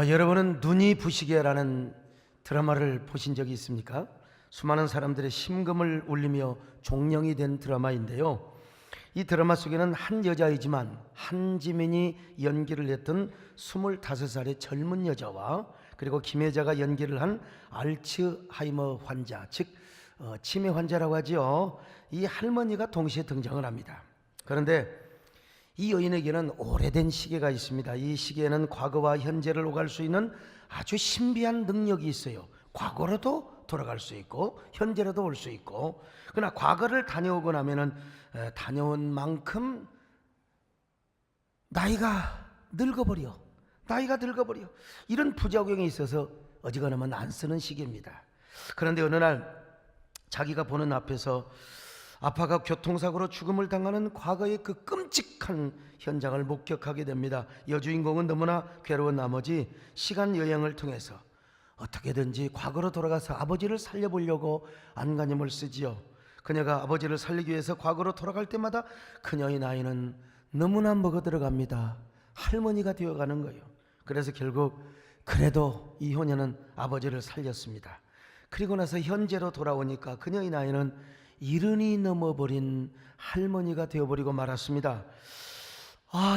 여러분은 눈이 부시게라는 드라마를 보신 적이 있습니까? 수많은 사람들의 심금을 울리며 종영이 된 드라마인데요. 이 드라마 속에는 한 여자이지만 한지민이 연기를 했던 25살의 젊은 여자와 그리고 김혜자가 연기를 한 알츠하이머 환자, 즉 치매 환자라고 하죠. 이 할머니가 동시에 등장을 합니다. 그런데 이 여인에게는 오래된 시계가 있습니다. 이 시계에는 과거와 현재를 오갈 수 있는 아주 신비한 능력이 있어요. 과거로도 돌아갈 수 있고 현재로도 올 수 있고, 그러나 과거를 다녀오고 나면은 다녀온 만큼 나이가 늙어버려. 이런 부작용이 있어서 어지간하면 안 쓰는 시계입니다. 그런데 어느 날 자기가 보는 앞에서 아빠가 교통사고로 죽음을 당하는 과거의 그 끔찍한 현장을 목격하게 됩니다. 여주인공은 너무나 괴로운 나머지 시간 여행을 통해서 어떻게든지 과거로 돌아가서 아버지를 살려보려고 안간힘을 쓰지요. 그녀가 아버지를 살리기 위해서 과거로 돌아갈 때마다 그녀의 나이는 너무나 먹어들어갑니다. 할머니가 되어가는 거예요. 그래서 결국 그래도 이 효녀는 아버지를 살렸습니다. 그리고 나서 현재로 돌아오니까 그녀의 나이는 70이 넘어버린 할머니가 되어버리고 말았습니다.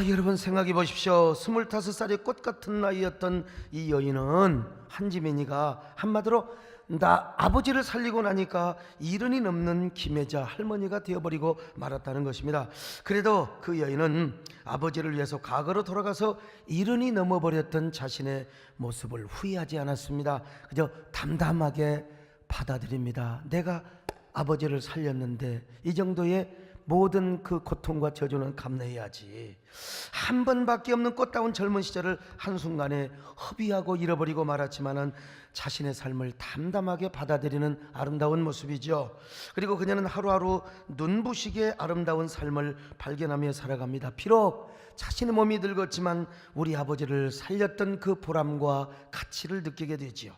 여러분 생각해 보십시오. 25살의 꽃 같은 나이였던 이 여인은, 한지민이가 한마디로 나 아버지를 살리고 나니까 70이 넘는 김혜자 할머니가 되어버리고 말았다는 것입니다. 그래도 그 여인은 아버지를 위해서 과거로 돌아가서 70이 넘어버렸던 자신의 모습을 후회하지 않았습니다. 그저 담담하게 받아들입니다. 내가 아버지를 살렸는데 이 정도의 모든 그 고통과 저주는 감내해야지. 한 번밖에 없는 꽃다운 젊은 시절을 한순간에 허비하고 잃어버리고 말았지만은 자신의 삶을 담담하게 받아들이는 아름다운 모습이죠. 그리고 그녀는 하루하루 눈부시게 아름다운 삶을 발견하며 살아갑니다. 비록 자신의 몸이 늙었지만 우리 아버지를 살렸던 그 보람과 가치를 느끼게 되지요.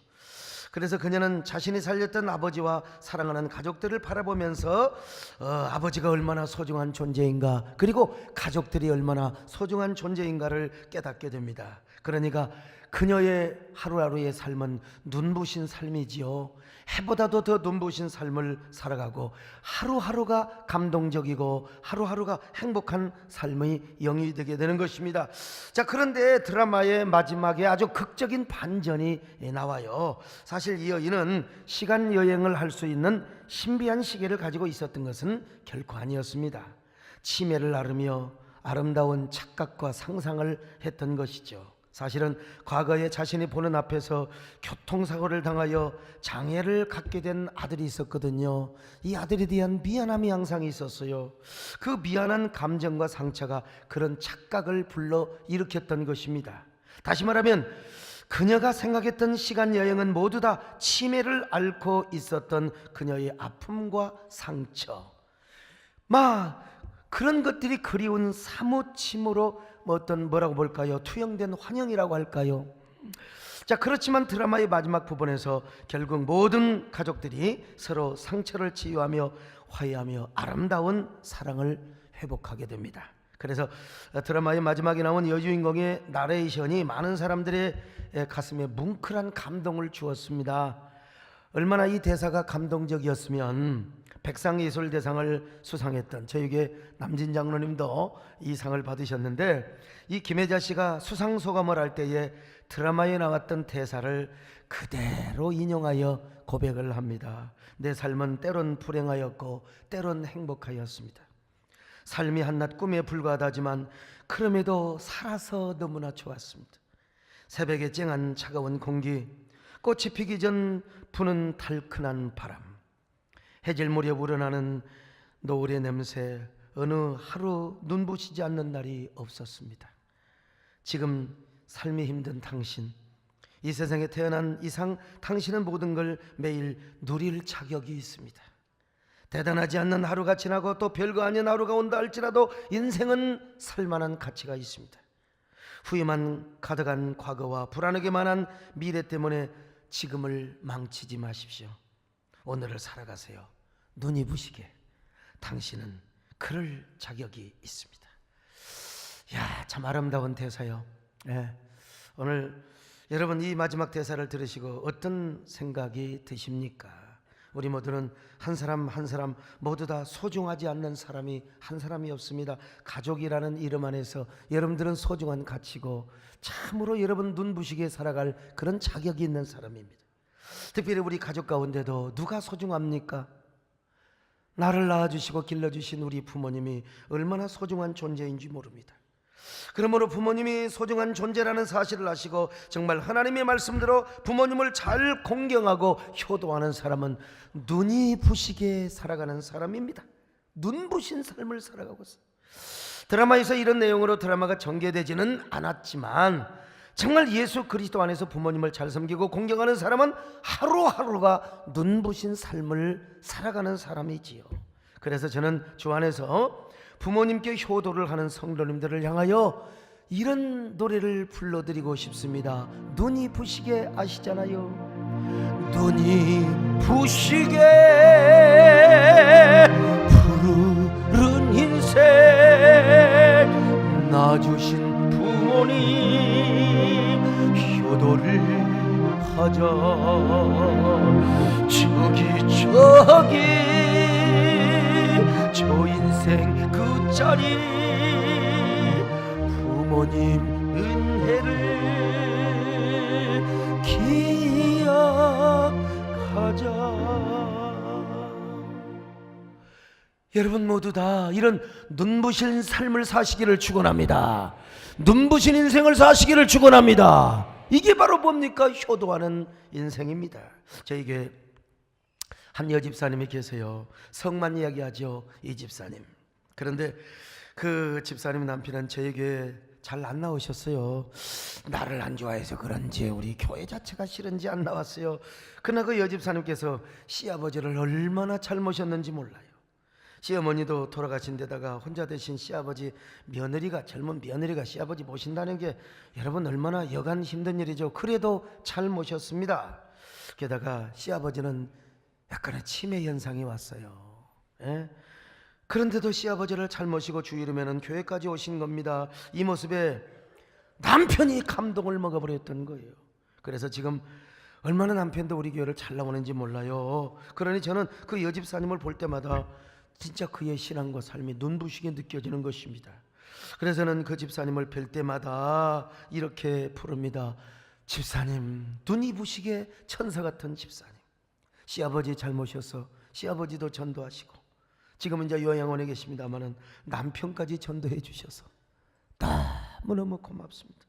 그래서 그녀는 자신이 살렸던 아버지와 사랑하는 가족들을 바라보면서 아버지가 얼마나 소중한 존재인가, 그리고 가족들이 얼마나 소중한 존재인가를 깨닫게 됩니다. 그러니까 그녀의 하루하루의 삶은 눈부신 삶이지요. 해보다도 더 눈부신 삶을 살아가고 하루하루가 감동적이고 하루하루가 행복한 삶의 영이 되게 되는 것입니다. 자, 그런데 드라마의 마지막에 아주 극적인 반전이 나와요. 사실 이 여인은 시간 여행을 할 수 있는 신비한 시계를 가지고 있었던 것은 결코 아니었습니다. 치매를 앓으며 아름다운 착각과 상상을 했던 것이죠. 사실은 과거에 자신이 보는 앞에서 교통사고를 당하여 장애를 갖게 된 아들이 있었거든요. 이 아들에 대한 미안함이 항상 있었어요. 그 미안한 감정과 상처가 그런 착각을 불러일으켰던 것입니다. 다시 말하면 그녀가 생각했던 시간 여행은 모두 다 치매를 앓고 있었던 그녀의 아픔과 상처, 그런 것들이 그리운 사무침으로 뭐라고 볼까요? 투영된 환영이라고 할까요? 자, 그렇지만 드라마의 마지막 부분에서 결국 모든 가족들이 서로 상처를 치유하며 화해하며 아름다운 사랑을 회복하게 됩니다. 그래서 드라마의 마지막에 나온 여주인공의 나레이션이 많은 사람들의 가슴에 뭉클한 감동을 주었습니다. 얼마나 이 대사가 감동적이었으면 백상예술대상을 수상했던 저에게 남진 장로님도 이 상을 받으셨는데, 이 김혜자 씨가 수상소감을 할 때에 드라마에 나왔던 대사를 그대로 인용하여 고백을 합니다. 내 삶은 때론 불행하였고 때론 행복하였습니다. 삶이 한낱 꿈에 불과하다지만 그럼에도 살아서 너무나 좋았습니다. 새벽에 쨍한 차가운 공기, 꽃이 피기 전 부는 달큰한 바람, 해질 무렵 우러나는 노을의 냄새, 어느 하루 눈부시지 않는 날이 없었습니다. 지금 삶이 힘든 당신, 이 세상에 태어난 이상 당신은 모든 걸 매일 누릴 자격이 있습니다. 대단하지 않는 하루가 지나고 또 별거 아닌 하루가 온다 할지라도 인생은 살만한 가치가 있습니다. 후회만 가득한 과거와 불안하게만 한 미래 때문에 지금을 망치지 마십시오. 오늘을 살아가세요. 눈이 부시게 당신은 그럴 자격이 있습니다. 참 아름다운 대사요. 오늘 여러분, 이 마지막 대사를 들으시고 어떤 생각이 드십니까? 우리 모두는 한 사람 한 사람 모두 다 소중하지 않는 사람이 한 사람이 없습니다. 가족이라는 이름 안에서 여러분들은 소중한 가치고 참으로 여러분 눈부시게 살아갈 그런 자격이 있는 사람입니다. 특별히 우리 가족 가운데도 누가 소중합니까? 나를 낳아주시고 길러주신 우리 부모님이 얼마나 소중한 존재인지 모릅니다. 그러므로 부모님이 소중한 존재라는 사실을 아시고 정말 하나님의 말씀대로 부모님을 잘 공경하고 효도하는 사람은 눈이 부시게 살아가는 사람입니다. 눈부신 삶을 살아가고 있어요. 드라마에서 이런 내용으로 드라마가 전개되지는 않았지만 정말 예수 그리스도 안에서 부모님을 잘 섬기고 공경하는 사람은 하루하루가 눈부신 삶을 살아가는 사람이지요. 그래서 저는 주 안에서 부모님께 효도를 하는 성도님들을 향하여 이런 노래를 불러드리고 싶습니다. 눈이 부시게 아시잖아요. 눈이 부시게 푸르른 인생 낳아주신 부모님 효도를 하자. 저기 저 인생 그 자리 부모님 은혜를 기억하자. 여러분 모두 다 이런 눈부신 삶을 사시기를 축원합니다. 눈부신 인생을 사시기를 축원합니다. 이게 바로 뭡니까? 효도하는 인생입니다. 저에게 한 여집사님이 계세요. 성만 이야기하죠, 이 집사님. 그런데 그 집사님 남편은 저에게 잘 안 나오셨어요. 나를 안 좋아해서 그런지 우리 교회 자체가 싫은지 안 나왔어요. 그러나 그 여집사님께서 시아버지를 얼마나 잘 모셨는지 몰라요. 시어머니도 돌아가신 데다가 혼자 되신 시아버지 며느리가, 젊은 며느리가 시아버지 모신다는 게 여러분 얼마나 여간 힘든 일이죠. 그래도 잘 모셨습니다. 게다가 시아버지는 약간의 치매 현상이 왔어요. 예? 그런데도 시아버지를 잘 모시고 주일이면 교회까지 오신 겁니다. 이 모습에 남편이 감동을 먹어버렸던 거예요. 그래서 지금 얼마나 남편도 우리 교회를 잘 나오는지 몰라요. 그러니 저는 그 여집사님을 볼 때마다 진짜 그의 신앙과 삶이 눈부시게 느껴지는 것입니다. 그래서는 그 집사님을 뵐 때마다 이렇게 부릅니다. 집사님, 눈이 부시게 천사 같은 집사님. 시아버지 잘 모셔서 시아버지도 전도하시고 지금은 이제 요양원에 계십니다마는 남편까지 전도해 주셔서 너무너무 고맙습니다.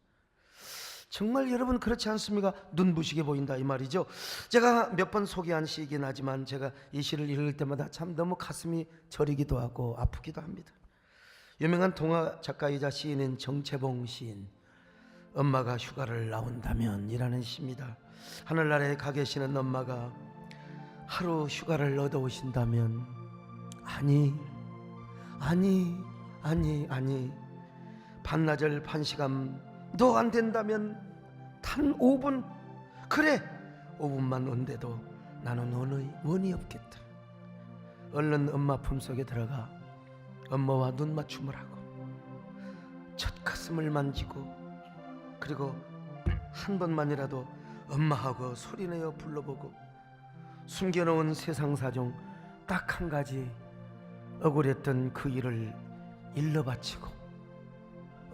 정말 여러분 그렇지 않습니까? 눈부시게 보인다 이 말이죠. 제가 몇 번 소개한 시이긴 하지만 제가 이 시를 읽을 때마다 참 너무 가슴이 저리기도 하고 아프기도 합니다. 유명한 동화 작가이자 시인인 정채봉 시인, 엄마가 휴가를 나온다면 이라는 시입니다. 하늘나라에 가 계시는 엄마가 하루 휴가를 얻어오신다면 아니 반나절 반시간도 안 된다면 단 5분, 그래 5분만 온대도 나는 원이 없겠다. 얼른 엄마 품속에 들어가 엄마와 눈 맞춤을 하고 첫 가슴을 만지고 그리고 한 번만이라도 엄마하고 소리내어 불러보고 숨겨놓은 세상사정 딱 한 가지 억울했던 그 일을 일러 바치고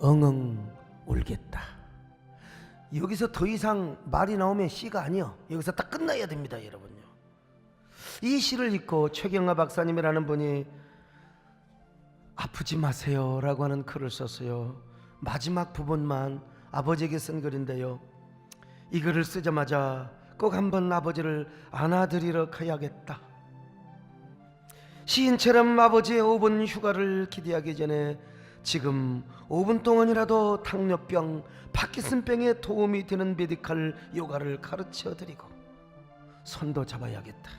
엉엉 울겠다. 여기서 더 이상 말이 나오면 시가 아니요, 여기서 딱 끝나야 됩니다. 여러분요, 이 시를 읽고 최경화 박사님이라는 분이 아프지 마세요 라고 하는 글을 썼어요. 마지막 부분만 아버지에게 쓴 글인데요, 이 글을 쓰자마자 꼭 한번 아버지를 안아드리러 가야겠다. 시인처럼 아버지의 5분 휴가를 기대하기 전에 지금 5분 동안이라도 당뇨병, 파킨슨병에 도움이 되는 메디칼 요가를 가르쳐드리고 손도 잡아야겠다.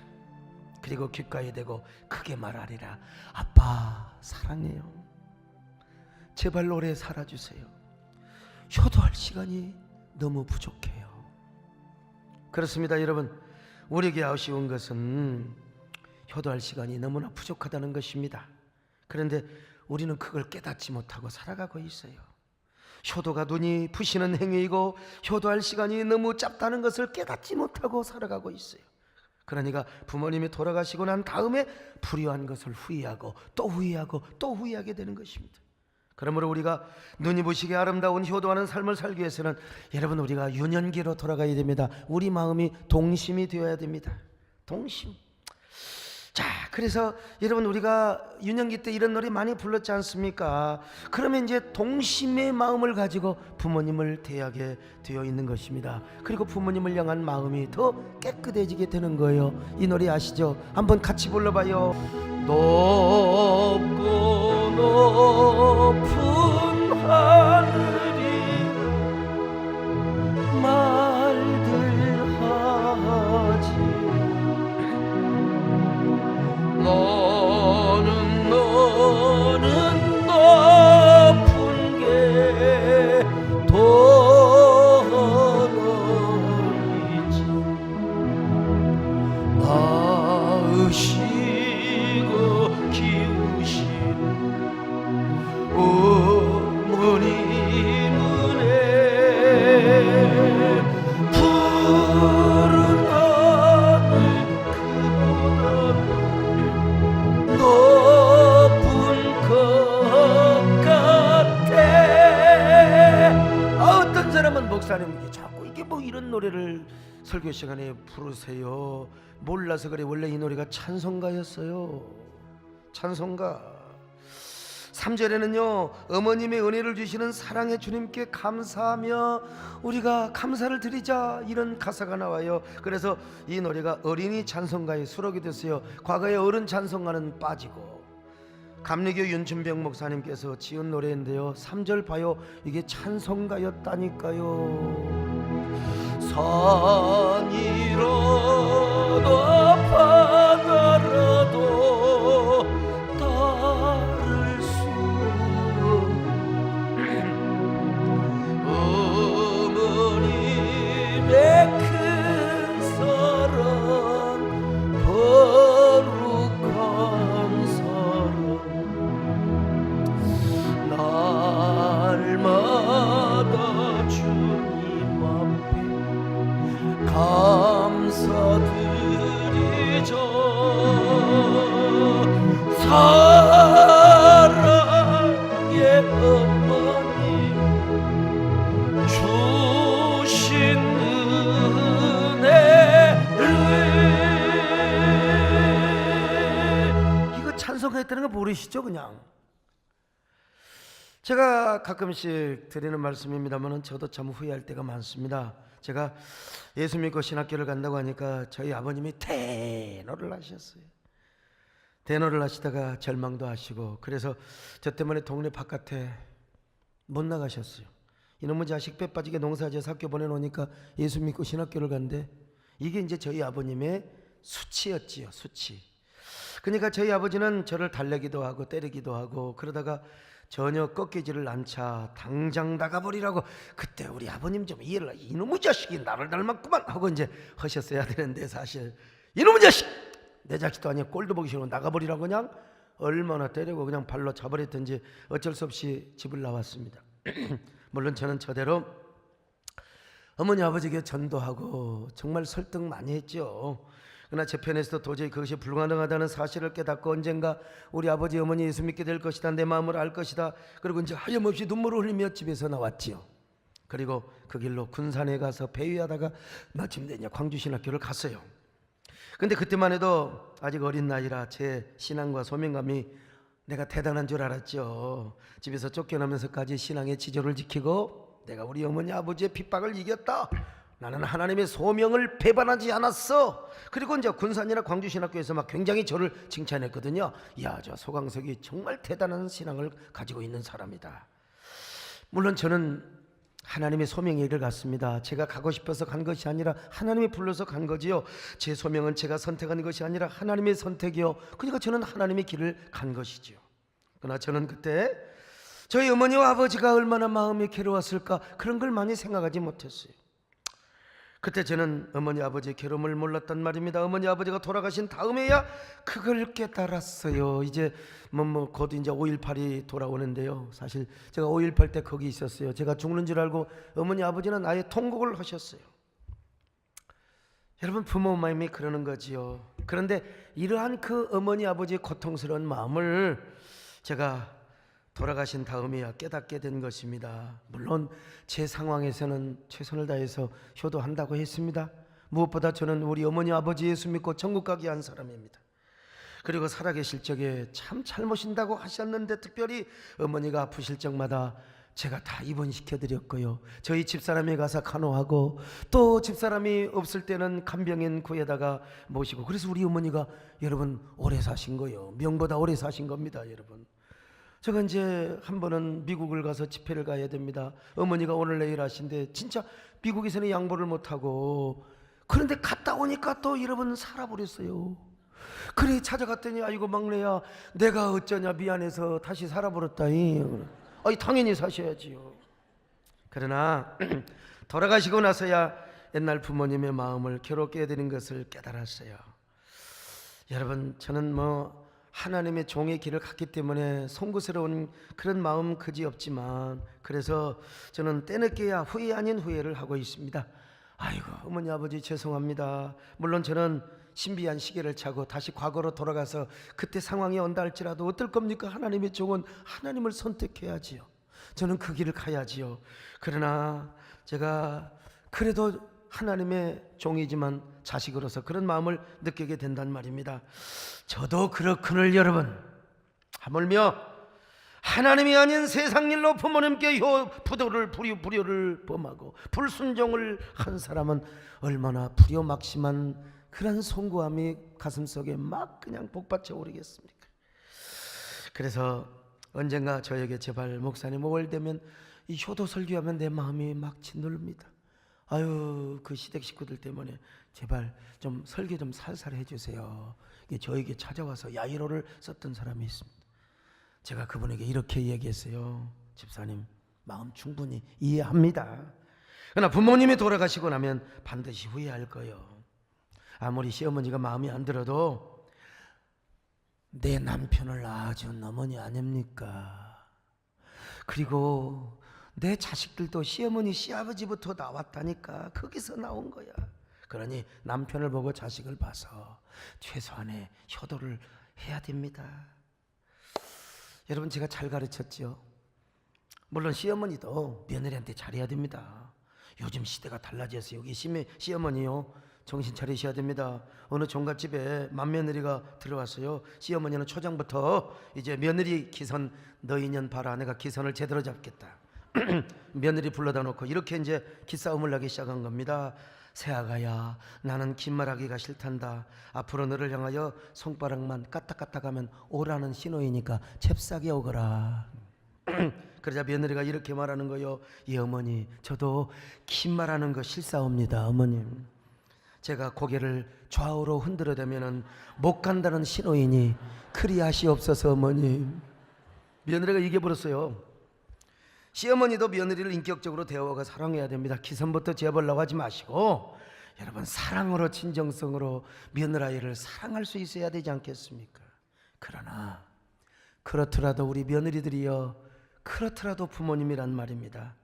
그리고 귓가에 대고 크게 말하리라. 아빠 사랑해요. 제발 오래 살아주세요. 효도할 시간이 너무 부족해요. 그렇습니다. 여러분, 우리에게 아쉬운 것은 효도할 시간이 너무나 부족하다는 것입니다. 그런데 우리는 그걸 깨닫지 못하고 살아가고 있어요. 효도가 눈이 부시는 행위이고 효도할 시간이 너무 짧다는 것을 깨닫지 못하고 살아가고 있어요. 그러니까 부모님이 돌아가시고 난 다음에 불효한 것을 후회하고 또 후회하고 또 후회하게 되는 것입니다. 그러므로 우리가 눈이 부시게 아름다운 효도하는 삶을 살기 위해서는 여러분, 우리가 유년기로 돌아가야 됩니다. 우리 마음이 동심이 되어야 됩니다. 동심. 자, 그래서 여러분, 우리가 유년기 때 이런 노래 많이 불렀지 않습니까? 그러면 이제 동심의 마음을 가지고 부모님을 대하게 되어 있는 것입니다. 그리고 부모님을 향한 마음이 더 깨끗해지게 되는 거예요. 이 노래 아시죠? 한번 같이 불러봐요. 높고 높은 하늘이 말들 하지, 너는 높은 게 더 넓이지, 낳으시고 키우신 어머님 은혜, 푸른 하늘 그보다 높은 것 같아. 어떤 사람은 목사님에게 자꾸 이게 뭐 이런 노래를 설교 시간에 부르세요. 몰라서 그래. 원래 이 노래가 찬송가였어요. 찬송가. 3절에는요 어머님의 은혜를 주시는 사랑의 주님께 감사하며 우리가 감사를 드리자, 이런 가사가 나와요. 그래서 이 노래가 어린이 찬송가에 수록이 됐어요. 과거에 어른 찬송가는 빠지고 감리교 윤춘병 목사님께서 지은 노래인데요, 3절 봐요. 이게 찬송가였다니까요. 산 위로도 바다라도 따를 수 어머님의 큰 사랑, 거룩한 사랑, 날마다 주님 앞에 감사드리죠. 사랑의 어머님 주신 은혜를. 이거 찬송했다는 거 모르시죠? 그냥 제가 가끔씩 드리는 말씀입니다만 저도 참 후회할 때가 많습니다. 제가 예수 믿고 신학교를 간다고 하니까 저희 아버님이 대노를 하셨어요. 대노를 하시다가 절망도 하시고, 그래서 저 때문에 동네 바깥에 못 나가셨어요. 이놈의 자식 뼈 빠지게 농사지어서 학교 보내놓으니까 예수 믿고 신학교를 간대. 이게 이제 저희 아버님의 수치였지요, 수치. 그러니까 저희 아버지는 저를 달래기도 하고 때리기도 하고, 그러다가 전혀 꺾이지를 않자 당장 나가버리라고. 그때 우리 아버님 좀 이해를, 이놈의 자식이 나를 닮았구만 하고 이제 하셨어야 되는데, 사실 이놈의 자식, 내 자식도 아니야, 꼴도 보기 싫으면 나가버리라고 그냥 얼마나 때리고 그냥 발로 잡아랬던지 어쩔 수 없이 집을 나왔습니다. 물론 저는 저대로 어머니 아버지에게 전도하고 정말 설득 많이 했죠. 그러나 제 편에서도 도저히 그것이 불가능하다는 사실을 깨닫고 언젠가 우리 아버지 어머니 예수 믿게 될 것이다, 내 마음을 알 것이다, 그리고 이제 하염없이 눈물을 흘리며 집에서 나왔지요. 그리고 그 길로 군산에 가서 배회하다가 마침내 이제 광주신학교를 갔어요. 근데 그때만 해도 아직 어린 나이라 제 신앙과 소명감이 내가 대단한 줄 알았죠. 집에서 쫓겨나면서까지 신앙의 지조를 지키고 내가 우리 어머니 아버지의 핍박을 이겼다, 나는 하나님의 소명을 배반하지 않았어. 그리고 이제 군산이나 광주신학교에서 막 굉장히 저를 칭찬했거든요. 야, 저 소강석이 정말 대단한 신앙을 가지고 있는 사람이다. 물론 저는 하나님의 소명의 일을 갔습니다. 제가 가고 싶어서 간 것이 아니라 하나님이 불러서 간 거지요. 제 소명은 제가 선택한 것이 아니라 하나님의 선택이요. 그러니까 저는 하나님의 길을 간 것이지요. 그러나 저는 그때 저희 어머니와 아버지가 얼마나 마음이 괴로웠을까, 그런 걸 많이 생각하지 못했어요. 그때 저는 어머니 아버지의 괴로움을 몰랐단 말입니다. 어머니 아버지가 돌아가신 다음에야 그걸 깨달았어요. 이제 곧 이제 5.18이 돌아오는데요. 사실 제가 5.18 때 거기 있었어요. 제가 죽는 줄 알고 어머니 아버지는 아예 통곡을 하셨어요. 여러분, 부모 마음이 그러는 거지요. 그런데 이러한 그 어머니 아버지의 고통스러운 마음을 제가 돌아가신 다음에야 깨닫게 된 것입니다. 물론 제 상황에서는 최선을 다해서 효도한다고 했습니다. 무엇보다 저는 우리 어머니 아버지 예수 믿고 천국 가게 한 사람입니다. 그리고 살아계실 적에 참 잘 모신다고 하셨는데 특별히 어머니가 아프실 적마다 제가 다 입원시켜드렸고요. 저희 집사람이 가서 간호하고 또 집사람이 없을 때는 간병인 구에다가 모시고, 그래서 우리 어머니가 여러분 오래 사신 거예요. 명보다 오래 사신 겁니다. 여러분, 제가 이제 한 번은 미국을 가서 집회를 가야 됩니다. 어머니가 오늘 내일 하신데 진짜 미국에서는 양보를 못하고, 그런데 갔다 오니까 또 여러분 살아버렸어요. 그래 찾아갔더니 아이고 막내야 내가 어쩌냐 미안해서 다시 살아버렸다이. 아이 당연히 사셔야지요. 그러나 돌아가시고 나서야 옛날 부모님의 마음을 괴롭게 해드린 것을 깨달았어요. 여러분, 저는 하나님의 종의 길을 갔기 때문에 송구스러운 그런 마음 그지없지만, 그래서 저는 때늦게야 후회 아닌 후회를 하고 있습니다. 아이고 어머니 아버지 죄송합니다. 물론 저는 신비한 시계를 차고 다시 과거로 돌아가서 그때 상황이 온다 할지라도 어떨 겁니까? 하나님의 종은 하나님을 선택해야지요. 저는 그 길을 가야지요. 그러나 제가 그래도 하나님의 종이지만 자식으로서 그런 마음을 느끼게 된단 말입니다. 저도 그렇거늘 여러분, 하물며 하나님이 아닌 세상 일로 부모님께 불효를 범하고 불순종을 한 사람은 얼마나 불효막심한 그런 송구함이 가슴속에 막 그냥 복받쳐 오르겠습니까? 그래서 언젠가 저에게 제발 목사님 5월 되면 이 효도 설교하면 내 마음이 막 짓누릅니다. 아유 그 시댁 식구들 때문에 제발 좀 설교 좀 살살 해주세요. 저에게 찾아와서 야이로를 썼던 사람이 있습니다. 제가 그분에게 이렇게 얘기했어요. 집사님 마음 충분히 이해합니다. 그러나 부모님이 돌아가시고 나면 반드시 후회할 거예요. 아무리 시어머니가 마음에 안 들어도 내 남편을 낳아준 어머니 아닙니까? 그리고 내 자식들도 시어머니 시아버지부터 나왔다니까. 거기서 나온 거야. 그러니 남편을 보고 자식을 봐서 최소한의 효도를 해야 됩니다. 여러분 제가 잘 가르쳤죠. 물론 시어머니도 며느리한테 잘해야 됩니다. 요즘 시대가 달라졌어요. 여기 시어머니요 정신 차리셔야 됩니다. 어느 종갓집에 맏며느리가 들어왔어요. 시어머니는 초장부터 이제 며느리 기선 너희 년 봐라 내가 기선을 제대로 잡겠다. 며느리 불러다 놓고 이렇게 이제 기싸움을 하기 시작한 겁니다. 새아가야 나는 긴 말하기가 싫단다. 앞으로 너를 향하여 손가락만 까딱까딱하면 오라는 신호이니까 잽싸게 오거라. 그러자 며느리가 이렇게 말하는 거요. 예 어머니 저도 긴 말하는 거 싫사옵니다 어머님. 제가 고개를 좌우로 흔들어대면은 못 간다는 신호이니 그리 하시옵소서 어머님. 며느리가 이겨버렸어요. 시어머니도 며느리를 인격적으로 대화가 사랑해야 됩니다. 기선부터 재보려고 하지 마시고 여러분 사랑으로 진정성으로 며느라이를 사랑할 수 있어야 되지 않겠습니까? 그러나 그렇더라도 우리 며느리들이요 그렇더라도 부모님이란 말입니다.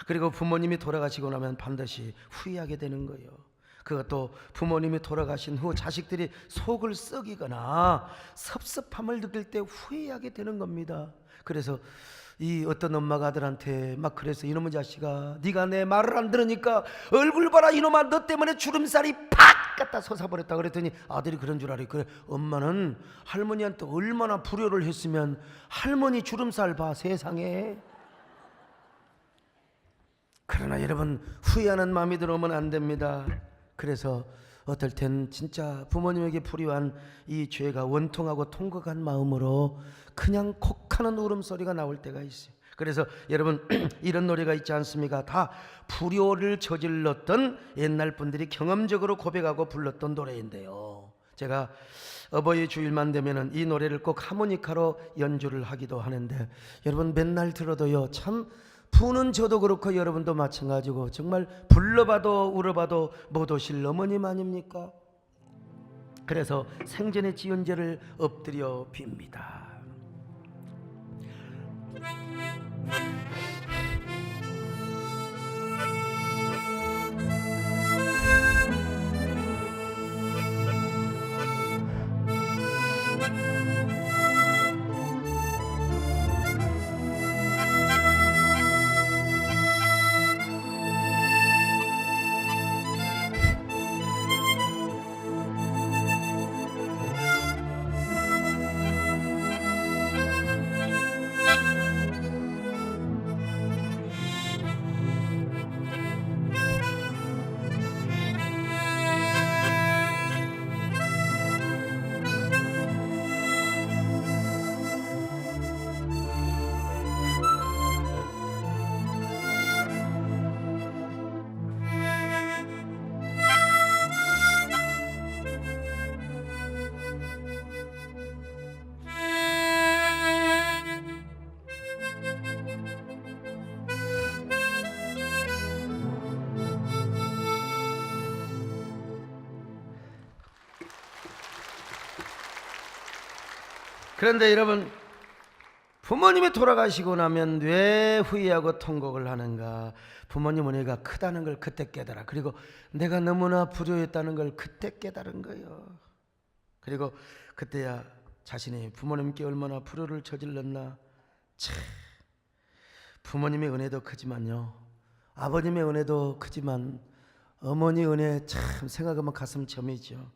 그리고 부모님이 돌아가시고 나면 반드시 후회하게 되는 거예요. 그것도 부모님이 돌아가신 후 자식들이 속을 썩이거나 섭섭함을 느낄 때 후회하게 되는 겁니다. 그래서 이 어떤 엄마가 아들한테 막 그래서 이놈의 자식아 네가 내 말을 안 들으니까 얼굴 봐라 이놈아 너 때문에 주름살이 팍 갖다 솟아버렸다 그랬더니 아들이 그런 줄 알아요. 그래 엄마는 할머니한테 얼마나 불효를 했으면 할머니 주름살 봐 세상에. 그러나 여러분 후회하는 마음이 들어오면 안 됩니다. 그래서 어떨 땐 진짜 부모님에게 불효한 이 죄가 원통하고 통곡한 마음으로 그냥 콕하는 울음소리가 나올 때가 있어요. 그래서 여러분 이런 노래가 있지 않습니까? 다 불효를 저질렀던 옛날 분들이 경험적으로 고백하고 불렀던 노래인데요. 제가 어버이 주일만 되면은 이 노래를 꼭 하모니카로 연주를 하기도 하는데 여러분 맨날 들어도요 참 부는 저도 그렇고 여러분도 마찬가지고 정말 불러봐도 울어봐도 못 오실 어머님 아닙니까? 그래서 생전에 지은 죄를 엎드려 빕니다. 그런데 여러분, 부모님이 돌아가시고 나면 왜 후회하고 통곡을 하는가? 부모님 은혜가 크다는 걸 그때 깨달아. 그리고 내가 너무나 불효했다는 걸 그때 깨달은 거예요. 그리고 그때야 자신이 부모님께 얼마나 불효를 저질렀나. 참, 부모님의 은혜도 크지만요, 아버님의 은혜도 크지만 어머니 은혜 참 생각하면 가슴 저미죠.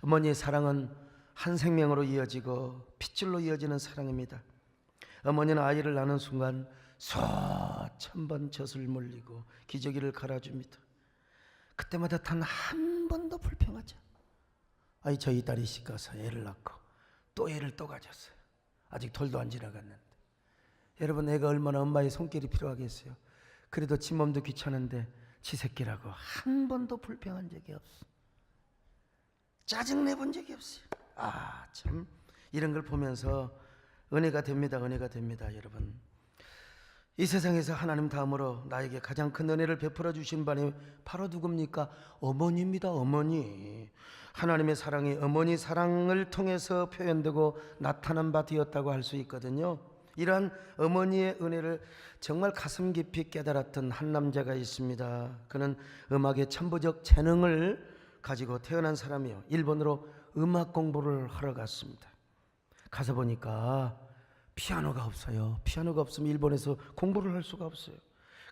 어머니의 사랑은 한 생명으로 이어지고 핏줄로 이어지는 사랑입니다. 어머니는 아이를 낳는 순간 수천 번 젖을 물리고 기저귀를 갈아줍니다. 그때마다 단 한 번도 불평하죠. 아이, 저희 딸이 시가서 애를 낳고 또 애를 또 가졌어요. 아직 돌도 안 지나갔는데. 여러분, 애가 얼마나 엄마의 손길이 필요하겠어요. 그래도 지 몸도 귀찮은데 지 새끼라고 한 번도 불평한 적이 없어. 짜증내본 적이 없어요. 참, 이런 걸 보면서 은혜가 됩니다. 은혜가 됩니다. 여러분, 이 세상에서 하나님 다음으로 나에게 가장 큰 은혜를 베풀어 주신 분이 바로 누굽니까? 어머니입니다. 어머니. 하나님의 사랑이 어머니 사랑을 통해서 표현되고 나타난 바 되었다고 할 수 있거든요. 이러한 어머니의 은혜를 정말 가슴 깊이 깨달았던 한 남자가 있습니다. 그는 음악의 천부적 재능을 가지고 태어난 사람이요, 일본으로 음악 공부를 하러 갔습니다. 가서 보니까 피아노가 없어요. 피아노가 없으면 일본에서 공부를 할 수가 없어요.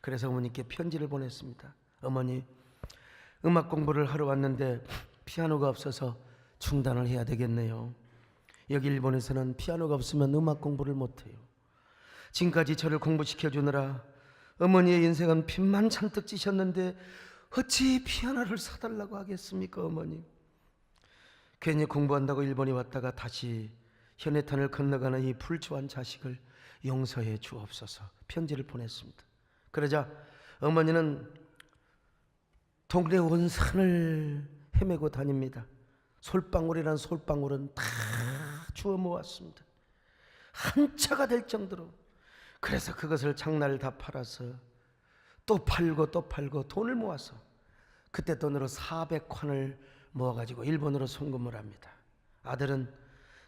그래서 어머니께 편지를 보냈습니다. 어머니, 음악 공부를 하러 왔는데 피아노가 없어서 중단을 해야 되겠네요. 여기 일본에서는 피아노가 없으면 음악 공부를 못해요. 지금까지 저를 공부시켜 주느라 어머니의 인생은 빚만 잔뜩 지셨는데 어찌 피아노를 사달라고 하겠습니까? 어머니, 괜히 공부한다고 일본에 왔다가 다시 현해탄을 건너가는 이 불주한 자식을 용서해 주옵소서. 편지를 보냈습니다. 그러자 어머니는 동네 온 산을 헤매고 다닙니다. 솔방울이란 솔방울은 다 주워 모았습니다. 한 차가 될 정도로. 그래서 그것을 장날 다 팔아서 또 팔고 또 팔고 돈을 모아서 그때 돈으로 400관을 모아가지고 일본으로 송금을 합니다. 아들은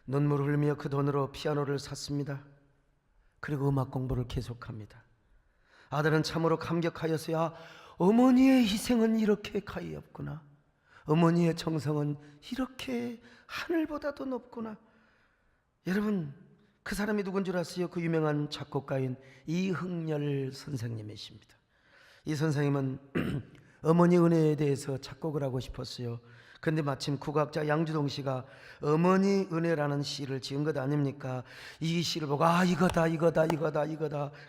눈물을 흘리며 그 돈으로 피아노를 샀습니다. 그리고 음악 공부를 계속합니다. 아들은 참으로 감격하였어요. 어머니의 희생은 이렇게 가히 없구나. 어머니의 정성은 이렇게 하늘보다도 높구나. 여러분, 그 사람이 누군 줄 아세요? 그 유명한 작곡가인 이흥렬 선생님이십니다. 이 선생님은 어머니 은혜에 대해서 작곡을 하고 싶었어요. 근데 마침 국악자 양주동 씨가 어머니 은혜라는 시를 지은 것 아닙니까? 이 시를 보고 이거다.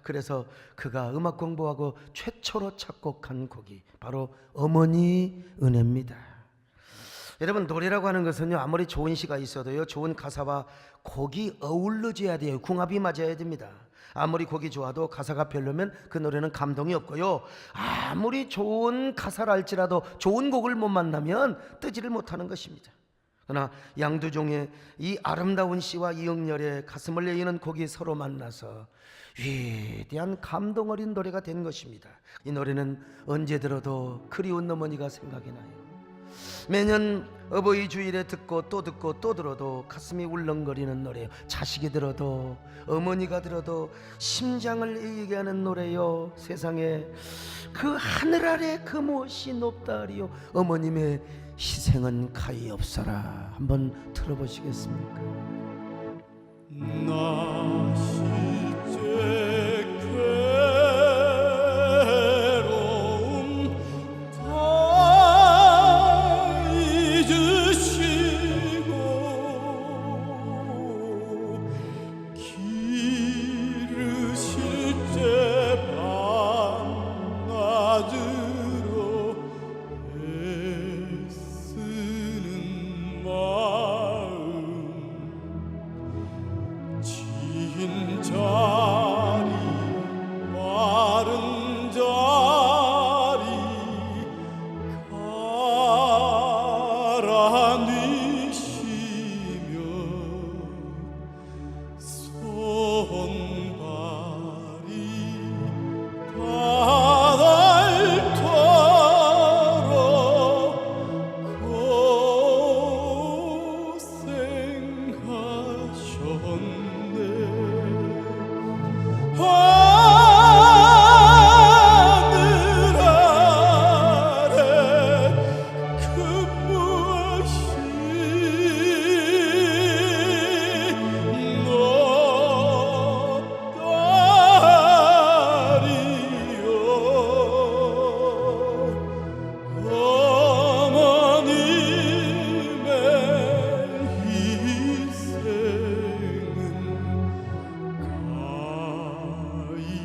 그래서 그가 음악 공부하고 최초로 작곡한 곡이 바로 어머니 은혜입니다. 여러분, 노래라고 하는 것은요, 아무리 좋은 시가 있어도요, 좋은 가사와 곡이 어우러져야 돼요. 궁합이 맞아야 됩니다. 아무리 곡이 좋아도 가사가 별로면 그 노래는 감동이 없고요, 아무리 좋은 가사를 할지라도 좋은 곡을 못 만나면 뜨지를 못하는 것입니다. 그러나 양두종의 이 아름다운 시와 이영렬의 가슴을 내이는 곡이 서로 만나서 위대한 감동 어린 노래가 된 것입니다. 이 노래는 언제 들어도 그리운 어머니가 생각이 나요. 매년 어버이 주일에 듣고 또 들어도 가슴이 울렁거리는 노래요. 자식이 들어도 어머니가 들어도 심장을 이기게 하는 노래요. 세상에 그 하늘 아래 그 무엇이 높다리요. 어머님의 희생은 가히 없어라. 한번 들어보시겠습니까? 나 실제 괴로움 다 잊으시고 기르실 때 밤낮으로 애쓰는 마음 진 자리 마른 자리 가라니시며 손발이 닿을토록 고생하셨네. 하늘 아래 그 무엇이 높다리요. 어머님의 희생은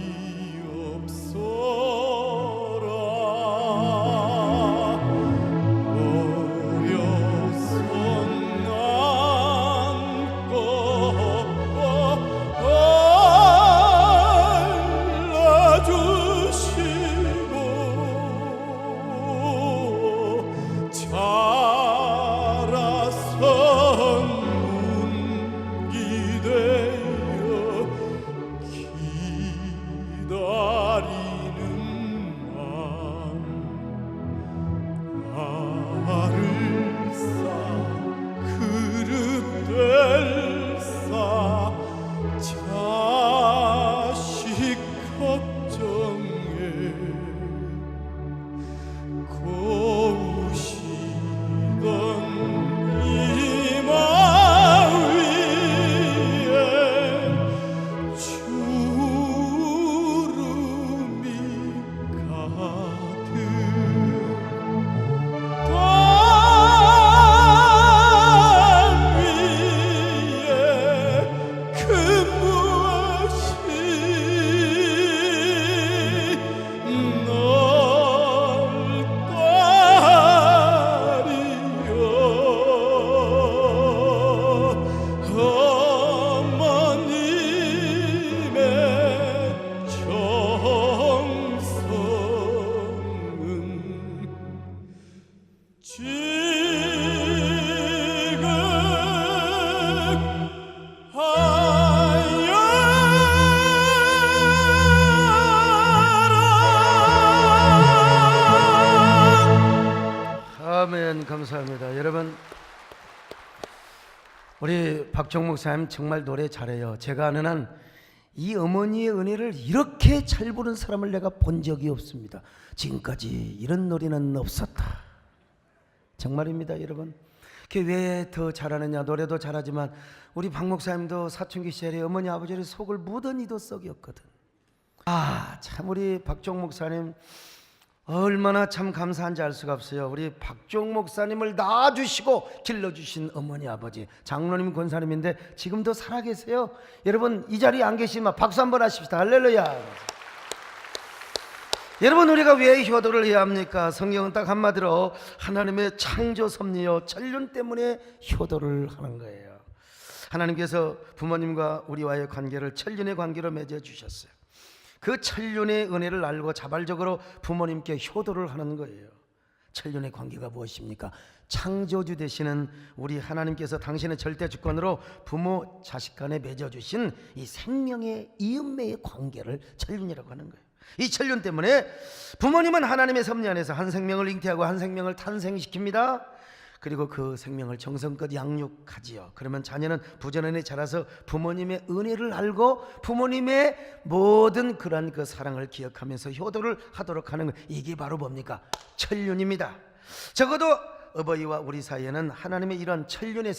가히 없어라. 어려서 남고 알아주시고 자라선 문기되어 기다리는 마음 알을 싸 그릇 될싸 자식 걱정에 고우시던 이 마음 위에 주름이 가득 땅 위에 그 무엇이 넓다리요. 어머님의 정성은 지극하여라. 아멘. 감사합니다. 여러분, 우리 박종 목사님 정말 노래 잘해요. 제가 아는 한 이 어머니의 은혜를 이렇게 잘 부른 사람을 내가 본 적이 없습니다. 지금까지 이런 노래는 없었다. 정말입니다, 여러분. 왜 더 잘하느냐? 노래도 잘하지만 우리 박 목사님도 사춘기 시절에 어머니 아버지의 속을 묻어니도 썩이었거든. 참 우리 박종 목사님 얼마나 참 감사한지 알 수가 없어요. 우리 박종 목사님을 낳아주시고 길러주신 어머니 아버지, 장로님 권사님인데 지금도 살아계세요. 여러분 이 자리에 안 계시면 박수 한번 하십시다. 할렐루야. 여러분, 우리가 왜 효도를 해야 합니까? 성경은 딱 한마디로 하나님의 창조 섭리요 천륜 때문에 효도를 하는 거예요. 하나님께서 부모님과 우리와의 관계를 천륜의 관계로 맺어 주셨어요. 그 천륜의 은혜를 알고 자발적으로 부모님께 효도를 하는 거예요. 천륜의 관계가 무엇입니까? 창조주 되시는 우리 하나님께서 당신의 절대 주권으로 부모 자식 간에 맺어주신 이 생명의 이음매의 관계를 천륜이라고 하는 거예요. 이 천륜 때문에 부모님은 하나님의 섭리 안에서 한 생명을 잉태하고 한 생명을 탄생시킵니다. 그리고 그 생명을 정성껏 양육하지요. 그러면 자녀는 부지런히 자라서 부모님의 은혜를 알고 부모님의 모든 그러한 그 사랑을 기억하면서 효도를 하도록 하는 것, 이게 바로 뭡니까? 천륜입니다. 적어도 어버이와 우리 사이에는 하나님의 이런 천륜의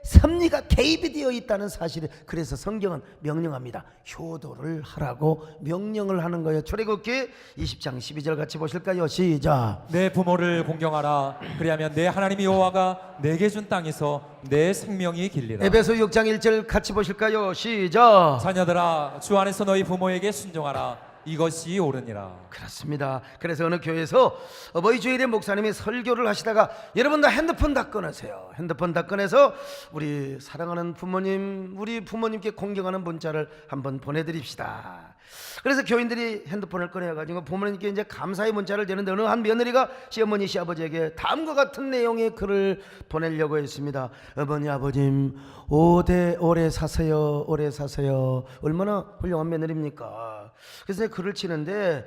섭리가 개입이 되어 있다는 사실을, 그래서 성경은 명령합니다. 효도를 하라고 명령을 하는 거예요. 출애굽기 20장 12절 같이 보실까요? 시작. 내 부모를 공경하라. 그리하면 내 하나님 여호와가 내게 준 땅에서 내 생명이 길리라. 에베소 6장 1절 같이 보실까요? 시작. 자녀들아, 주 안에서 너희 부모에게 순종하라. 이것이 옳으니라. 그렇습니다. 그래서 어느 교회에서 어버이 주일에 목사님이 설교를 하시다가 여러분 다 핸드폰 다 꺼내세요. 핸드폰 다 꺼내서 우리 사랑하는 부모님, 우리 부모님께 공경하는 문자를 한번 보내드립시다. 그래서 교인들이 핸드폰을 꺼내가지고 부모님께 이제 감사의 문자를 내는데 어느 한 며느리가 시어머니 시아버지에게 다음과 같은 내용의 글을 보내려고 했습니다. 어머니 아버님 오래 사세요. 오래 사세요. 얼마나 훌륭한 며느리입니까? 그래서 내가 글을 치는데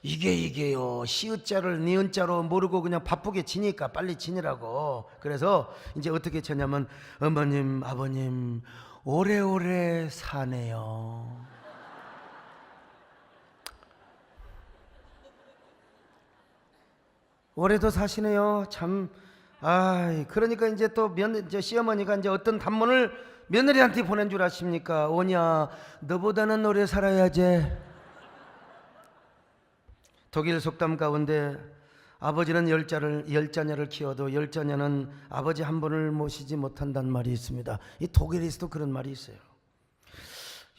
이게요 시읒자를 니은자로 모르고 그냥 바쁘게 지니까 빨리 지니라고. 그래서 이제 어떻게 쳤냐면 어머님 아버님 오래오래 사네요. 올해도 사시네요. 참, 그러니까 이제 또 이제 시어머니가 이제 어떤 단문을 며느리한테 보낸 줄 아십니까? 오냐, 너보다는 오래 살아야지. 독일 속담 가운데 아버지는 열 자녀를 키워도 열 자녀는 아버지 한 분을 모시지 못한다는 말이 있습니다. 이 독일에서도 그런 말이 있어요.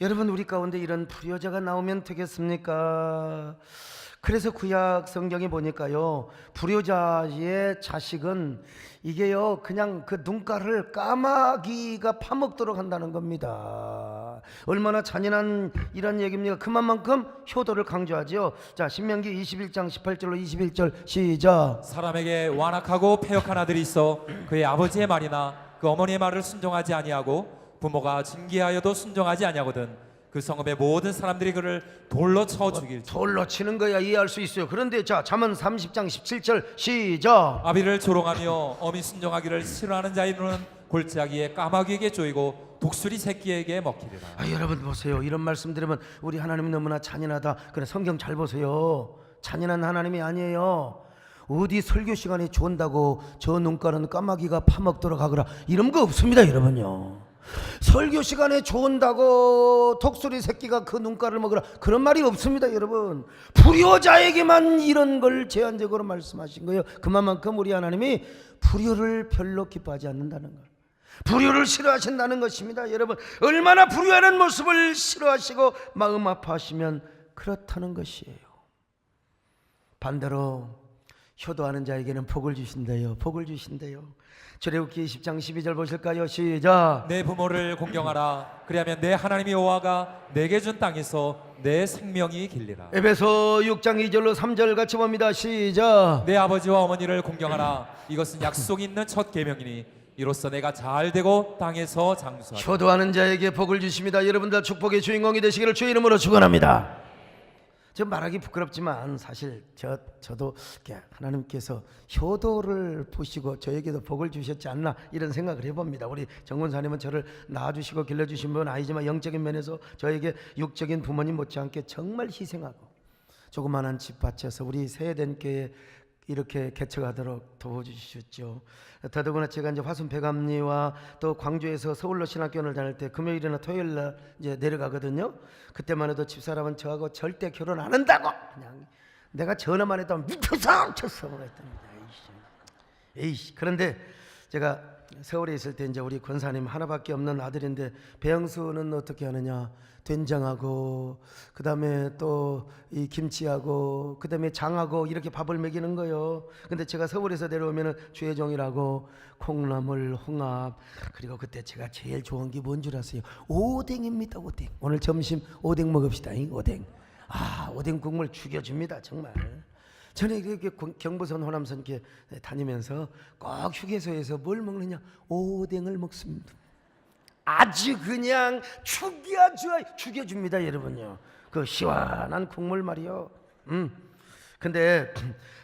여러분, 우리 가운데 이런 불효자가 나오면 되겠습니까? 그래서 구약 성경에 보니까요, 불효자의 자식은 이게요 그냥 그 눈가를 까마귀가 파먹도록 한다는 겁니다. 얼마나 잔인한 이런 얘기입니까? 그만큼 효도를 강조하지요. 자, 신명기 21장 18절로 21절 시작. 사람에게 완악하고 패역한 아들이 있어 그의 아버지의 말이나 그 어머니의 말을 순종하지 아니하고 부모가 징계하여도 순종하지 아니하거든 그 성읍의 모든 사람들이 그를 돌로 쳐 죽일지. 돌로 치는 거야 이해할 수 있어요. 그런데 자, 잠언 30장 17절 시작. 아비를 조롱하며 어미 순종하기를 싫어하는 자의 눈은 골짜기에 까마귀에게 쪼이고 독수리 새끼에게 먹히리라. 여러분 보세요. 이런 말씀 드리면 우리 하나님이 너무나 잔인하다. 그래, 성경 잘 보세요. 잔인한 하나님이 아니에요. 어디 설교 시간에 좋은다고 저 눈가는 까마귀가 파먹도록 하거라 이런 거 없습니다. 여러분요, 설교 시간에 좋은다고 독수리 새끼가 그 눈가를 먹으라 그런 말이 없습니다. 여러분, 불효자에게만 이런 걸 제한적으로 말씀하신 거예요. 그만큼 우리 하나님이 불효를 별로 기뻐하지 않는다는 것, 불효를 싫어하신다는 것입니다. 여러분, 얼마나 불효하는 모습을 싫어하시고 마음 아파하시면 그렇다는 것이에요. 반대로 효도하는 자에게는 복을 주신대요. 복을 주신대요. 출애굽기 20장 12절 보실까요? 시작. 내 부모를 공경하라. 그리하면 내 하나님 여호와가 내게 준 땅에서 내 생명이 길리라. 에베소 6장 2절로 3절 같이 봅니다. 시작. 내 아버지와 어머니를 공경하라. 이것은 약속이 있는 첫 계명이니 이로써 내가 잘 되고 땅에서 장수하리라. 효도하는 자에게 복을 주십니다. 여러분들 축복의 주인공이 되시기를 주의 이름으로 축원합니다. 저 말하기 부끄럽지만 사실 저도 하나님께서 효도를 보시고 저에게도 복을 주셨지 않나 이런 생각을 해봅니다. 우리 정권사님은 저를 낳아주시고 길러주신 분 아니지만 영적인 면에서 저에게 육적인 부모님 못지않게 정말 희생하고 조그마한 집 바쳐서 우리 세대된 교회 이렇게 개척하도록 도와주셨죠. 더더구나 제가 이제 화순 배감리와 또 광주에서 서울로 신학교를 다닐 때 금요일이나 토요일날 이제 내려가거든요. 그때만 해도 집사람은 저하고 절대 결혼 안 한다고 그냥 내가 전화만 했다면 미쳐서 쳤어 그랬답니다. 에이씨. 그런데 제가 서울에 있을 때 이제 우리 권사님 하나밖에 없는 아들인데 배영수는 어떻게 하느냐? 된장하고 그다음에 또 이 김치하고 그다음에 장하고 이렇게 밥을 먹이는 거예요. 근데 제가 서울에서 내려오면은 주혜종이라고 콩나물, 홍합, 그리고 그때 제가 제일 좋은 게 뭔 줄 아세요? 오뎅입니다. 오뎅. 오늘 점심 오뎅 먹읍시다. 오뎅. 오뎅 국물 죽여줍니다. 정말. 저는 이렇게 경부선 호남선 이렇게 다니면서 꼭 휴게소에서 뭘 먹느냐? 오뎅을 먹습니다. 아주 그냥 죽여줍니다, 여러분요. 그 시원한 국물 말이요. 근데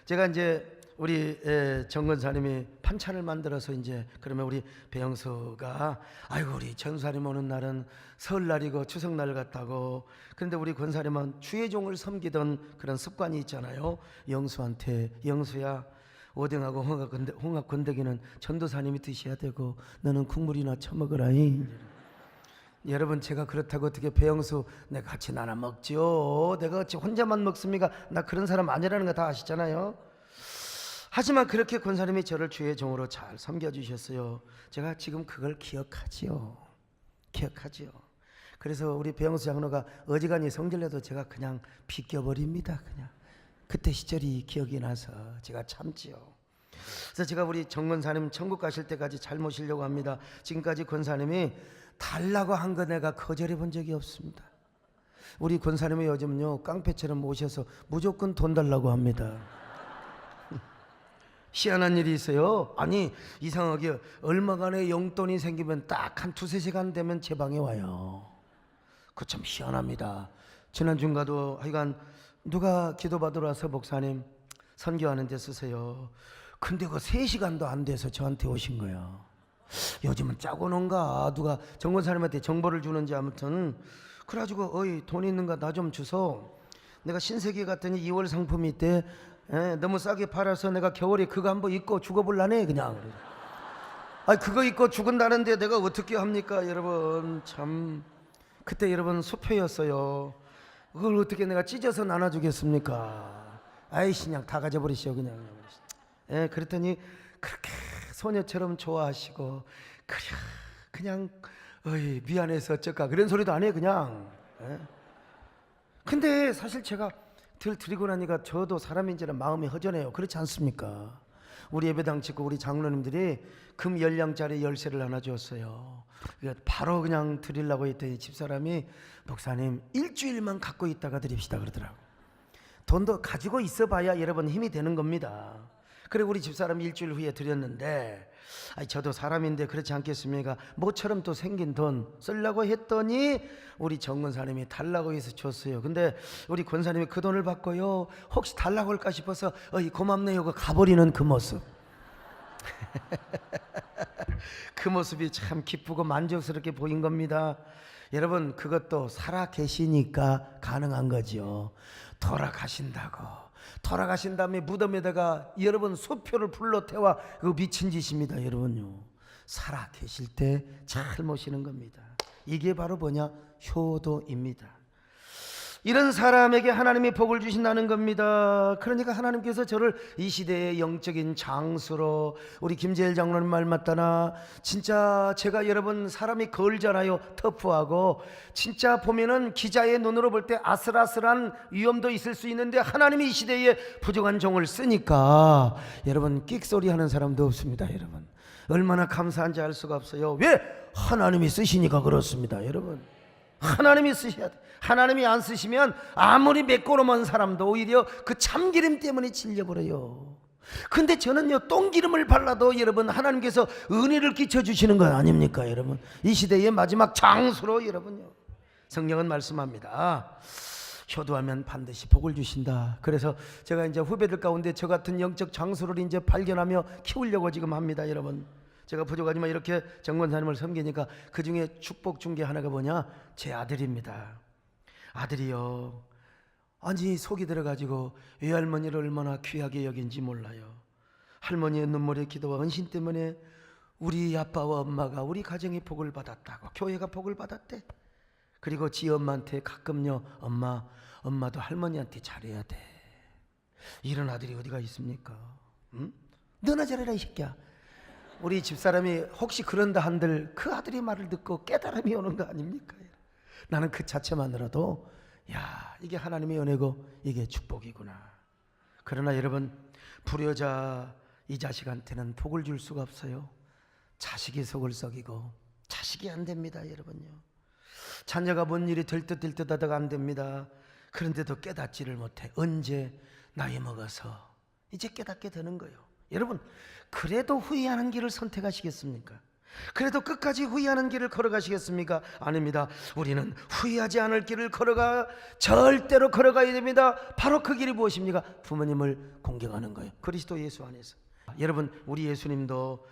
제가 이제 우리 정건사님이 반찬을 만들어서 이제 그러면 우리 배영수가 아이고 우리 전사님 오는 날은 설날이고 추석날 같다고. 그런데 우리 권사님은 주의 종을 섬기던 그런 습관이 있잖아요. 영수한테 영수야 오뎅하고 홍합 건더기는 전도사님이 드셔야 되고 너는 국물이나 처먹으라이. 여러분 제가 그렇다고 어떻게 배영수 내가 같이 나눠 먹지요? 내가 같이 혼자만 먹습니까? 나 그런 사람 아니라는 거 다 아시잖아요. 하지만 그렇게 권사님이 저를 주의 종으로 잘 섬겨주셨어요. 제가 지금 그걸 기억하지요. 그래서 우리 배영수 장로가 어지간히 성질내도 제가 그냥 비껴버립니다. 그냥 그때 시절이 기억이 나서 제가 참지요. 그래서 제가 우리 정권사님 천국 가실 때까지 잘 모시려고 합니다. 지금까지 권사님이 달라고 한 거 내가 거절해 본 적이 없습니다. 우리 권사님이 요즘요 깡패처럼 모셔서 무조건 돈 달라고 합니다. 희한한 일이 있어요. 아니 이상하게 얼마간의 용돈이 생기면 딱 한 두세 시간 되면 제 방에 와요. 그거 참 희한합니다. 지난 주인가도 하여간 누가 기도받으러 와서 목사님 선교하는 데 쓰세요. 근데 그 3시간도 안 돼서 저한테 오신 거예요. 요즘은 짜고 논가 누가 정권사님한테 정보를 주는지 아무튼 그래가지고 어이 돈 있는가 나 좀 주소. 내가 신세계 갔더니 2월 상품이 있대. 너무 싸게 팔아서 내가 겨울에 그거 한번 입고 죽어볼라네 그냥. 아니 그거 입고 죽은다는데 내가 어떻게 합니까 여러분. 참 그때 여러분 수표였어요. 그걸 어떻게 내가 찢어서 나눠주겠습니까? 아이씨 그냥 다 가져버리시오 그냥. 그랬더니 그렇게 소녀처럼 좋아하시고 그냥 어이 미안해서 어쩔까 그런 소리도 안 해 그냥. 근데 사실 제가 드리고 나니까 저도 사람인지라 마음이 허전해요. 그렇지 않습니까? 우리 예배당 짓고 우리 장로님들이 금 열량짜리 열쇠를 하나 줬어요. 바로 그냥 드리려고 했더니 집사람이 목사님 일주일만 갖고 있다가 드립시다 그러더라고. 돈도 가지고 있어봐야 여러분 힘이 되는 겁니다. 그리고 우리 집사람이 일주일 후에 드렸는데 저도 사람인데 그렇지 않겠습니까? 모처럼 또 생긴 돈 쓰려고 했더니 우리 정권사님이 달라고 해서 줬어요. 근데 우리 권사님이 그 돈을 받고요 혹시 달라고 할까 싶어서 고맙네요 그 가버리는 그 모습. 그 모습이 참 기쁘고 만족스럽게 보인 겁니다. 여러분 그것도 살아 계시니까 가능한 거죠. 돌아가신 다음에 무덤에다가 여러분 수표를 불러 태워 그 미친 짓입니다. 여러분요 살아 계실 때 잘 모시는 겁니다. 이게 바로 뭐냐? 효도입니다. 이런 사람에게 하나님이 복을 주신다는 겁니다. 그러니까 하나님께서 저를 이 시대의 영적인 장수로 우리 김재일 장로님 말 맞다나 진짜 제가 여러분 사람이 걸잖아요. 터프하고 진짜 보면은 기자의 눈으로 볼 때 아슬아슬한 위험도 있을 수 있는데 하나님이 이 시대에 부족한 종을 쓰니까 여러분 끽소리 하는 사람도 없습니다. 여러분 얼마나 감사한지 알 수가 없어요. 왜? 하나님이 쓰시니까 그렇습니다. 여러분 하나님이 쓰셔야 돼. 하나님이 안 쓰시면 아무리 매꼬로먼 사람도 오히려 그 참기름 때문에 질려버려요. 근데 저는요 똥기름을 발라도 여러분 하나님께서 은혜를 끼쳐주시는 거 아닙니까 여러분. 이 시대의 마지막 장수로 여러분요 성경은 말씀합니다. 효도하면 반드시 복을 주신다. 그래서 제가 이제 후배들 가운데 저 같은 영적 장수를 이제 발견하며 키우려고 지금 합니다. 여러분 제가 부족하지만 이렇게 정권사님을 섬기니까 그 중에 축복 준 게 하나가 뭐냐? 제 아들입니다. 아들이요 아니 속이 들어가지고 외할머니를 얼마나 귀하게 여긴지 몰라요. 할머니의 눈물의 기도와 헌신 때문에 우리 아빠와 엄마가 우리 가정이 복을 받았다고 교회가 복을 받았대. 그리고 지 엄마한테 가끔요 엄마도 할머니한테 잘해야 돼. 이런 아들이 어디가 있습니까? 응? 너나 잘해라 이 새끼야. 우리 집사람이 혹시 그런다 한들 그 아들이 말을 듣고 깨달음이 오는 거 아닙니까? 나는 그 자체만으로도 야 이게 하나님의 은혜고 이게 축복이구나. 그러나 여러분 불효자 이 자식한테는 복을 줄 수가 없어요. 자식이 속을 썩이고 자식이 안 됩니다. 여러분요 자녀가 뭔 일이 될 듯 하다가 안 됩니다. 그런데도 깨닫지를 못해. 언제? 나이 먹어서 이제 깨닫게 되는 거예요. 여러분, 그래도 후회하는 길을 선택하시겠습니까? 그래도 끝까지 후회하는 길을 걸어가시겠습니까? 아닙니다. 우리는 후회하지 않을 길을 절대로 걸어가야 됩니다. 바로 그 길이 무엇입니까? 부모님을 공경하는 거예요. 그리스도 예수 안에서. 여러분, 우리 예수님도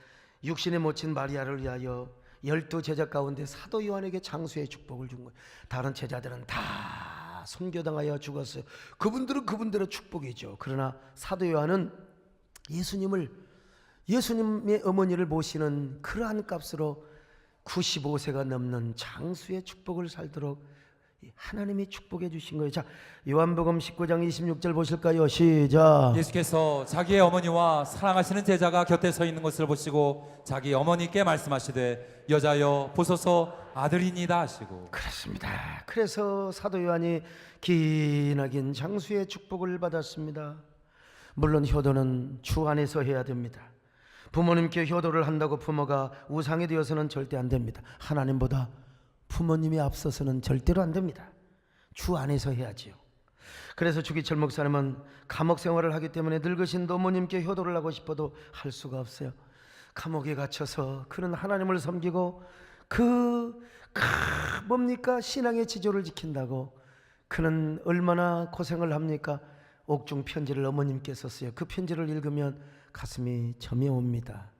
육신에 모친 마리아를 위하여 12 제자 가운데 사도 요한에게 장수의 축복을 준 거예요. 다른 제자들은 다 순교당하여 죽었어요. 그분들은 그분들의 축복이죠. 그러나 사도 요한은 예수님의 어머니를 모시는 그러한 값으로 95세가 넘는 장수의 축복을 살도록 하나님이 축복해 주신 거예요. 자, 요한복음 19장 26절 보실까요? 시작. 예수께서 자기의 어머니와 사랑하시는 제자가 곁에 서 있는 것을 보시고 자기 어머니께 말씀하시되 여자여 보소서 아들이니다 하시고. 그렇습니다. 그래서 사도 요한이 기나긴 장수의 축복을 받았습니다. 물론 효도는 주 안에서 해야 됩니다. 부모님께 효도를 한다고 부모가 우상이 되어서는 절대 안 됩니다. 하나님보다 부모님이 앞서서는 절대로 안 됩니다. 주 안에서 해야지요. 그래서 주기철 목사님은 감옥 생활을 하기 때문에 늙으신 어머님께 효도를 하고 싶어도 할 수가 없어요. 감옥에 갇혀서 그는 하나님을 섬기고 뭡니까? 신앙의 지조를 지킨다고 그는 얼마나 고생을 합니까? 옥중 편지를 어머님께 썼어요. 그 편지를 읽으면 가슴이 점이 옵니다.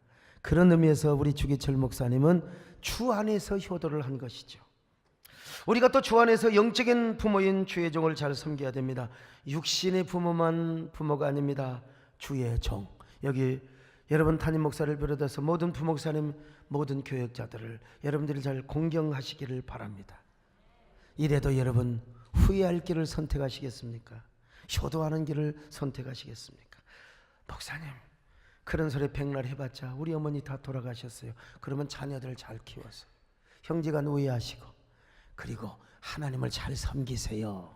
그런 의미에서 우리 주기철 목사님은 주 안에서 효도를 한 것이죠. 우리가 또 주 안에서 영적인 부모인 주의 종을 잘 섬겨야 됩니다. 육신의 부모만 부모가 아닙니다. 주의 종. 여기 여러분 담임 목사를 비롯해서 모든 부목사님, 모든 교역자들을 여러분들이 잘 공경하시기를 바랍니다. 이래도 여러분 후회할 길을 선택하시겠습니까? 효도하는 길을 선택하시겠습니까? 목사님, 그런 소리 백날 해봤자 우리 어머니 다 돌아가셨어요. 그러면 자녀들 잘 키워서 형제간 우애하시고, 그리고 하나님을 잘 섬기세요.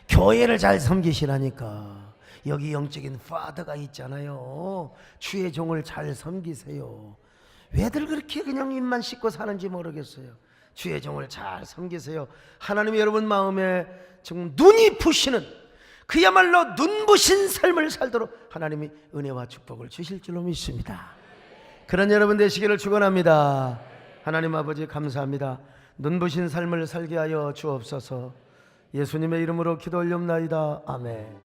교회를 잘 섬기시라니까. 여기 영적인 파더가 있잖아요. 주의 종을 잘 섬기세요. 왜들 그렇게 그냥 입만 씻고 사는지 모르겠어요. 주의 종을 잘 섬기세요. 하나님이 여러분 마음에 정말 눈이 부시는, 그야말로 눈부신 삶을 살도록 하나님이 은혜와 축복을 주실 줄로 믿습니다. 그런 여러분 되시기를 축원합니다. 하나님 아버지 감사합니다. 눈부신 삶을 살게 하여 주옵소서. 예수님의 이름으로 기도 올려옵나이다. 아멘.